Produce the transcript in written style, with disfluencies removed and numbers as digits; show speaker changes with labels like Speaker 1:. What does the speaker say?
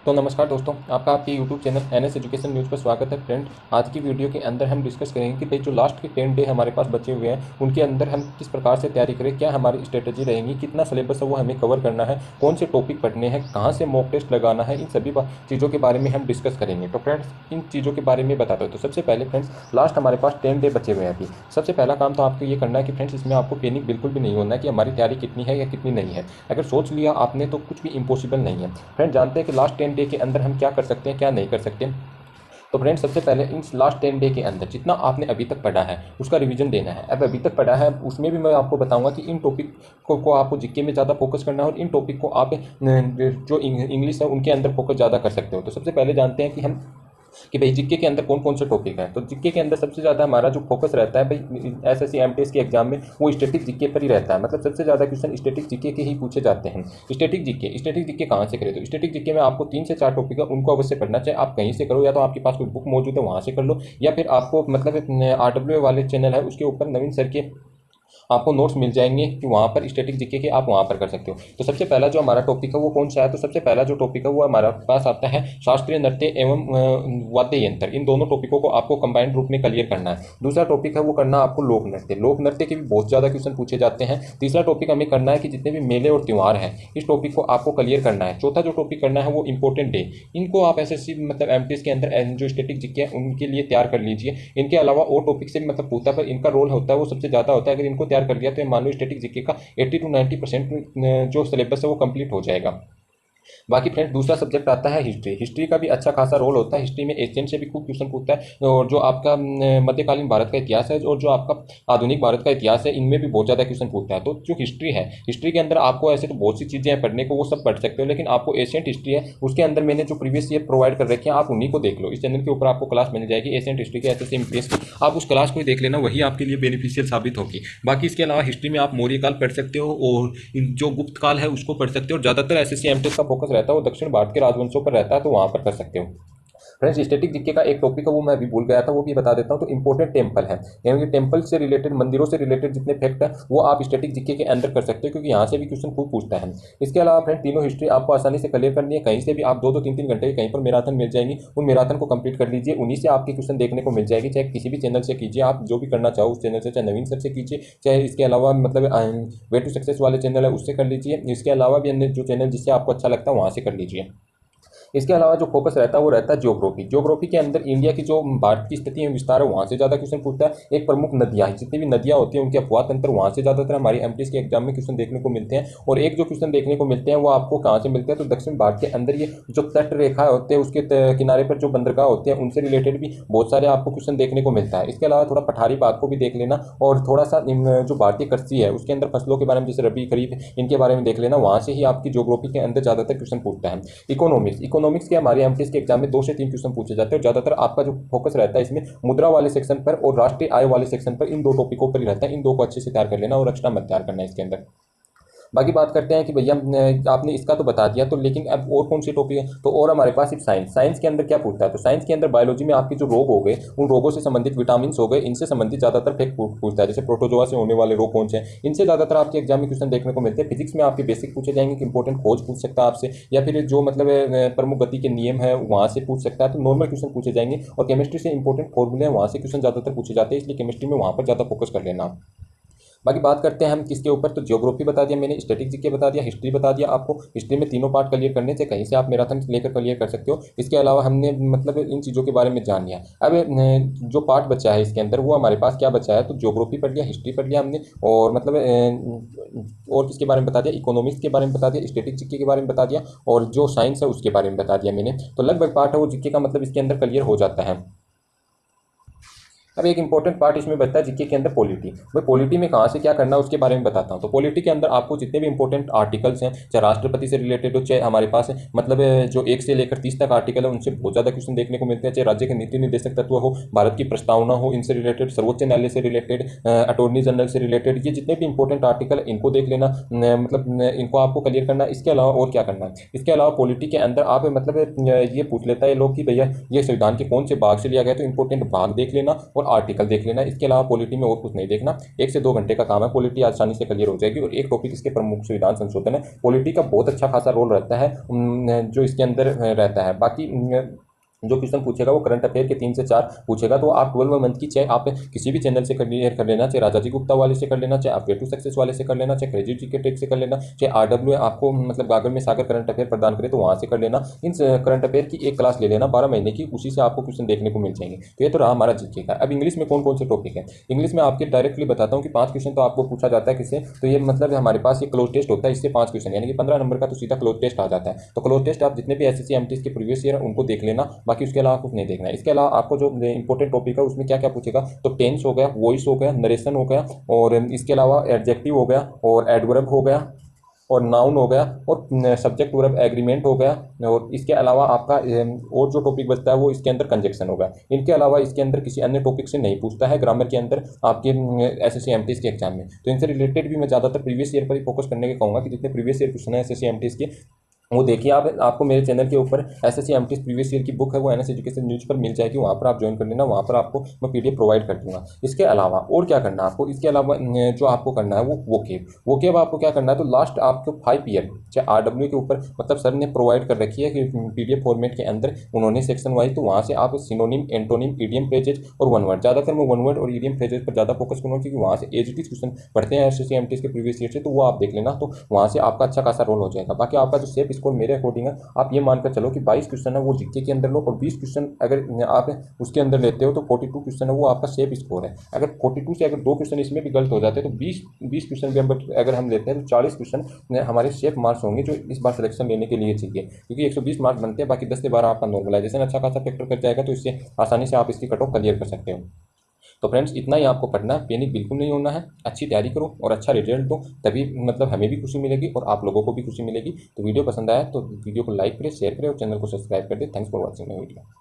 Speaker 1: तो नमस्कार दोस्तों, आपका आपके YouTube channel NS education news पर स्वागत है। फ्रेंड, आज की वीडियो के अंदर हम डिस्कस करेंगे कि भाई जो लास्ट के 10 डे हमारे पास बचे हुए हैं उनके अंदर हम किस प्रकार से तैयारी करें, क्या हमारी स्ट्रेटजी रहेंगी, कितना सिलेबस है वो हमें कवर करना है, कौन से टॉपिक पढ़ने हैं, कहाँ से मॉक टेस्ट लगाना है, इन सभी चीज़ों के बारे में हम डिस्कस करेंगे। तो फ्रेंड्स, इन चीज़ों के बारे में बताता हूँ। तो सबसे पहले फ्रेंड्स, लास्ट हमारे पास 10 डे बचे हुए हैं अभी। सबसे पहला काम तो आपको ये करना है कि फ्रेंड्स, इसमें आपको पैनिक बिल्कुल भी नहीं होना है कि हमारी तैयारी कितनी है या कितनी नहीं है। अगर सोच लिया आपने तो कुछ भी इम्पॉसिबल नहीं है। फ्रेंड, जानते हैं कि लास्ट 10 डे के अंदर हम क्या कर सकते हैं, क्या नहीं कर सकते। तो फ्रेंड, सबसे पहले इन लास्ट 10 डे के अंदर जितना आपने अभी तक पढ़ा है उसका रिवीजन देना है। अब अभी तक पढ़ा है उसमें भी मैं आपको बताऊंगा कि इन टॉपिक को आपको जीके में ज़्यादा फोकस करना है और इन टॉपिक को आप जो इंग्लिश है उनके अंदर फोकस ज़्यादा कर सकते हो। तो सबसे पहले जानते हैं कि भाई जीके के अंदर कौन कौन से टॉपिक हैं। तो जीके के अंदर सबसे ज़्यादा हमारा जो फोकस रहता है भाई एसएससी एमटीएस के एग्जाम में, वो स्टैटिक जीके पर ही रहता है। मतलब सबसे ज़्यादा क्वेश्चन स्टैटिक जीके के ही पूछे जाते हैं। स्टैटिक जीके कहाँ से करें? तो स्टैटिक जीके में आपको 3 से 4 टॉपिक है, उनको अवश्य पढ़ना चाहिए। आप कहीं से करो, या तो आपके पास कोई बुक मौजूद है वहाँ से कर लो, या फिर आपको मतलब आरडब्ल्यू वाले चैनल है उसके ऊपर नवीन सर के आपको नोट्स मिल जाएंगे कि वहाँ पर स्टैटिक जीके के आप वहाँ पर कर सकते हो। तो सबसे पहला जो हमारा टॉपिक है वो कौन सा है? तो सबसे पहला जो टॉपिक है वो हमारा पास आता है शास्त्रीय नृत्य एवं वाद्य यंत्र। इन दोनों टॉपिकों को आपको कंबाइंड रूप में क्लियर करना है। दूसरा टॉपिक है वो करना आपको लोक नृत्य। लोक नृत्य के भी बहुत ज़्यादा क्वेश्चन पूछे जाते हैं। तीसरा टॉपिक हमें करना है कि जितने भी मेले और त्यौहार हैं इस टॉपिक को आपको क्लियर करना है। चौथा जो टॉपिक करना है वो इंपॉर्टेंट डे। इनको आप एसएससी मतलब एमटीएस के अंदर जो स्टैटिक जीके है उनके लिए तैयार कर लीजिए। इनके अलावा और टॉपिक से मतलब पूछता पर इनका रोल होता है वो सबसे ज़्यादा होता है। अगर इनको तैयार कर लिया तो मान लो स्टैटिक जीके का 80 to 90% जो सिलेबस है वो कंप्लीट हो जाएगा। बाकी फ्रेंड्स, दूसरा सब्जेक्ट आता है हिस्ट्री। हिस्ट्री का भी अच्छा खासा रोल होता है। हिस्ट्री में एशियन से भी खूब क्वेश्चन पूछता है, और जो आपका मध्यकालीन भारत का इतिहास है और जो आपका आधुनिक भारत का इतिहास है इनमें भी बहुत ज़्यादा क्वेश्चन पूछता है। तो जो हिस्ट्री है, हिस्ट्री के अंदर आपको ऐसे तो बहुत सी चीज़ें हैं पढ़ने को, वो सब पढ़ सकते हो, लेकिन आपको एशियंट हिस्ट्री है उसके अंदर मैंने जो प्रीवियस ईयर प्रोवाइड कर रखे हैं आप उन्हीं को देख लो। इस चैनल के ऊपर आपको क्लास मिल जाएगी एशियंट हिस्ट्री के एसएससी एमटीएस की, आप उस क्लास को ही देख लेना, वही आपके लिए बेनिफिशियल साबित होगी। बाकी इसके अलावा हिस्ट्री में आप मौर्य काल पढ़ सकते हो और जो गुप्त काल है उसको पढ़ सकते हो। ज़्यादातर एसएससी एमटीएस का फोकस रहता है वो दक्षिण भारत के राजवंशों पर रहता है, तो वहाँ पर कर सकते हो। फ्रेंड्स, स्टैटिक जीके का एक टॉपिक है वो मैं अभी भूल गया था, वो भी बता देता हूँ। तो इंपॉर्टेंट टेम्पल है, यानी कि टेम्पल से रिलेटेड, मंदिरों से रिलेटेड जितने फैक्ट है वो आप स्टैटिक जीके के अंदर कर सकते हो, क्योंकि यहाँ से भी क्वेश्चन खूब पूछता है। इसके अलावा फ्रेंड, तीनों हिस्ट्री आपको आसानी से क्लियर करनी है। कहीं से भी आप 2-2 3-3 घंटे की कहीं पर मैराथन मिल जाएंगी, उन मैराथन को कंप्लीट कर लीजिए। उन्हीं से आपके क्वेश्चन देखने को मिल जाएगी। चाहे किसी भी चैनल से कीजिए, आप जो भी करना चाहो उस चैनल से, चाहे नवीन सर से कीजिए, चाहे इसके अलावा मतलब वे टू सक्सेस वाले चैनल है उससे कर लीजिए। इसके अलावा भी अन्य जो चैनल जिससे आपको अच्छा लगता है वहाँ से कर लीजिए। इसके अलावा जो फोकस रहता है वो रहता है ज्योग्राफी। ज्योग्राफी के अंदर इंडिया की जो भारत की स्थिति है विस्तार है वहाँ से ज़्यादा क्वेश्चन पूछता है। एक प्रमुख नदियाँ, जितनी भी नदियाँ होती हैं उनके अपवाद तंत्र, वहाँ से ज़्यादातर हमारी एमटीएस के एग्जाम में क्वेश्चन देखने को मिलते हैं। और एक जो क्वेश्चन देखने को मिलते हैं वो आपको कहाँ से मिलते हैं? तो दक्षिण भारत के अंदर ये जो तट रेखा होते हैं उसके किनारे पर जो बंदरगाह होते हैं उनसे रिलेटेड भी बहुत सारे आपको क्वेश्चन देखने को मिलता है। इसके अलावा थोड़ा पठारी बात को भी देख लेना, और थोड़ा सा जो भारतीय कृषि है उसके अंदर फसलों के बारे में, जैसे रबी खरीफ, इनके बारे में देख लेना। वहाँ से ही आपकी ज्योग्राफी के अंदर ज़्यादातर क्वेश्चन पूछता है। इकोनॉमिक्स के हमारे एमटीएस के एग्जाम में 2 से 3 क्वेश्चन पूछे जाते हैं। ज़्यादातर आपका जो फोकस रहता है इसमें मुद्रा वाले सेक्शन पर और राष्ट्रीय आय वाले सेक्शन पर, इन 2 टॉपिकों पर ही रहता है। इन 2 को अच्छे से तैयार कर लेना और एक्स्ट्रा मत तैयार करना है इसके अंदर। बाकी बात करते हैं कि भैया आपने इसका तो बता दिया, तो लेकिन अब और कौन सी टॉपिक है? तो और हमारे पास सिर्फ साइंस के अंदर क्या पूछता है? तो साइंस के अंदर बायोलॉजी में आपके जो रोग हो गए, उन रोगों से संबंधित विटामिन हो गए, इनसे संबंधित ज़्यादातर फैक्ट पूछता है। जैसे प्रोटोजोआ से होने वाले रोग कौन से हैं, इनसे ज़्यादातर आपके एग्जाम में क्वेश्चन देखने को मिलते हैं। फिजिक्स में आपके बेसिक पूछे जाएंगे कि इंपॉर्टेंट खोज पूछ सकता है आपसे, या फिर जो मतलब प्रमुख गति के नियम है वहाँ से पूछ सकता है। तो नॉर्मल क्वेश्चन पूछे जाएंगे। और केमिस्ट्री से इंपॉर्टेंट फॉर्मूले हैं वहाँ से क्वेश्चन ज़्यादातर पूछे जाते हैं, इसलिए केमिस्ट्री में वहाँ पर ज़्यादा फोकस कर लेना आप। बाकी बात करते हैं हम किसके ऊपर? तो ज्योग्राफी बता दिया मैंने, स्टैटिक जीके बता दिया, हिस्ट्री बता दिया। आपको हिस्ट्री में तीनों पार्ट क्लियर करने से कहीं से आप मैराथन लेकर क्लियर कर सकते हो। इसके अलावा हमने मतलब इन चीज़ों के बारे में जान लिया। अब जो पार्ट बचा है इसके अंदर वो हमारे पास क्या बचा है? तो ज्योग्राफी पढ़ लिया, हिस्ट्री पढ़ लिया हमने, और मतलब और किसके बारे में बता दिया? इकोनॉमिक्स के बारे में बता दिया, स्टैटिक जीके के बारे में बता दिया, और जो साइंस है उसके बारे में बता दिया मैंने। तो लगभग पार्ट है वो जीके का मतलब इसके अंदर क्लियर हो जाता है। अब एक इंपॉर्टेंट पार्ट इसमें बचता है जीके के अंदर, पॉलिटी। भाई पॉलिटी में कहाँ से क्या करना है उसके बारे में बताता हूँ। तो पॉलिटी के अंदर आपको जितने भी इंपॉर्टेंट आर्टिकल्स हैं, चाहे राष्ट्रपति से रिलेटेड हो, चाहे हमारे पास मतलब जो 1 से लेकर 30 तक आर्टिकल है उनसे बहुत ज़्यादा क्वेश्चन देखने को मिलते हैं। चाहे राज्य के नीति निर्देशक तत्व हो, भारत की प्रस्तावना हो, इनसे रिलेटेड, सर्वोच्च न्यायालय से रिलेटेड, अटॉर्नी जनरल से रिलेटेड, ये जितने भी इंपॉर्टेंट आर्टिकल है इनको देख लेना, मतलब इनको आपको क्लियर करना। इसके अलावा और क्या करना है? इसके अलावा पॉलिटी के अंदर आप मतलब ये पूछ लेता है लोग कि भैया ये संविधान के कौन से भाग से लिया गया, तो इंपॉर्टेंट भाग देख लेना। और आर्टिकल देख लेना। इसके अलावा पॉलिटी में और कुछ नहीं देखना। 1 से 2 घंटे का काम है, पॉलिटी आसानी से क्लियर हो जाएगी। और एक टॉपिक इसके प्रमुख संविधान संशोधन है। पॉलिटी का बहुत अच्छा खासा रोल रहता है जो इसके अंदर रहता है। बाकी जो क्वेश्चन पूछेगा वो करंट अफेयर के 3 से 4 पूछेगा। तो आप 12 मंथ की चाहे आप किसी भी चैनल से क्लियर कर लेना, चाहे राजा जी गुप्ता वाले से कर लेना, चाहे आप वे टू सक्सेस वाले से कर लेना, चाहे क्रेजी जी के टेक से कर लेना, चाहे RW आपको मतलब गागर में सागर करंट अफेयर प्रदान करे तो वहाँ से कर लेना। इन करंट अफेयर की एक क्लास ले लेना 12 महीने की, उसी से आपको क्वेश्चन देखने को मिल जाएंगे। तो ये तो रहा हमारा जीके का। अब इंग्लिश में कौन कौन से टॉपिक है। इंग्लिश में आपके डायरेक्टली बताता हूँ कि 5 क्वेश्चन तो आपको पूछा जाता है किससे, तो ये मतलब हमारे पास ये क्लोज टेस्ट होता है, इससे 5 क्वेश्चन यानी कि 15 नंबर का तो सीधा क्लोज टेस्ट आ जाता है। तो क्लोज टेस्ट आप जितने भी SSC MT के प्रीवियस ईयर उनको देख लेना, बाकी उसके अलावा कुछ नहीं देखना है। इसके अलावा आपको जो इंपॉर्टेंट टॉपिक है उसमें क्या क्या पूछेगा, तो टेंस हो गया, वॉइस हो गया, नरेशन हो गया, और इसके अलावा एडजेक्टिव हो गया, और एडवर्ब हो गया, और नाउन हो गया, और सब्जेक्ट वर्ब एग्रीमेंट हो गया, और इसके अलावा आपका और जो टॉपिक बचता है वो इसके अंदर कंजक्शन होगा। इनके अलावा इसके अंदर किसी अन्य टॉपिक से नहीं पूछता है ग्रामर के अंदर आपके SSC MT के एग्जाम में। तो इनसे रिलेटेड भी मैं ज़्यादातर प्रीवियस ईयर पर ही फोकस करने के कहूँगा कि जितने प्रीवियस ईयर क्वेश्चन है SSC MT के वो देखिए। आप आपको मेरे चैनल के ऊपर SSC MT प्रीवियस ईयर की बुक है वो NS एजुकेशन न्यूज़ पर मिल जाएगी, वहाँ पर आप ज्वाइन कर लेना, वहाँ पर आपको मैं PDF प्रोवाइड कर दूंगा। इसके अलावा और क्या करना है आपको, इसके अलावा जो आपको करना है वो वोकेब आपको क्या करना है, तो लास्ट आपको 5 ईयर चाहे RW के ऊपर मतलब सर ने प्रोवाइड कर रखी है कि PDF फॉर्मेट के अंदर उन्होंने सेक्शन वाइज, तो वहाँ से आप सिनोनिम, एंटोनिम, ईडियम फ्रेजेज और वन वर्ड, ज़्यादातर मैं वन वर्ड और ईडियम फ्रेजेज पर ज़्यादा फोकस करूँगा क्योंकि वहाँ से एजीटी क्वेश्चन पढ़ते हैं SSC MT के प्रीवियस ईयर से, तो वो आप देख लेना, तो वहाँ से आपका अच्छा खासा रोल हो जाएगा। बाकी आपका जो सेफ स्कोर मेरे अकॉर्डिंग है, आप ये मानकर चलो कि 22 क्वेश्चन है वो जीके के अंदर लो, और 20 क्वेश्चन अगर आप उसके अंदर लेते हो तो 42 क्वेश्चन है वो आपका सेफ स्कोर है। अगर 42 से अगर 2 क्वेश्चन इसमें भी गलत हो जाते हैं तो 20 क्वेश्चन भी अगर हम लेते हैं तो 40 क्वेश्चन हमारे सेफ मार्क्स होंगे जो इस बार सिलेक्शन लेने के लिए चाहिए, क्योंकि 120 मार्क्स बनते हैं, बाकी 10 से 12 आपका नॉर्मलाइजेशन अच्छा खासा फैक्टर कर जाएगा, तो इससे आसानी से आप इसकी कट ऑफ क्लियर कर सकते हो। तो फ्रेंड्स इतना ही आपको पढ़ना है, पैनिक बिल्कुल नहीं होना है, अच्छी तैयारी करो और अच्छा रिजल्ट दो, तभी मतलब हमें भी खुशी मिलेगी और आप लोगों को भी खुशी मिलेगी। तो वीडियो पसंद आया तो वीडियो को लाइक करें, शेयर करें और चैनल को सब्सक्राइब कर दें। Thanks for watching my video.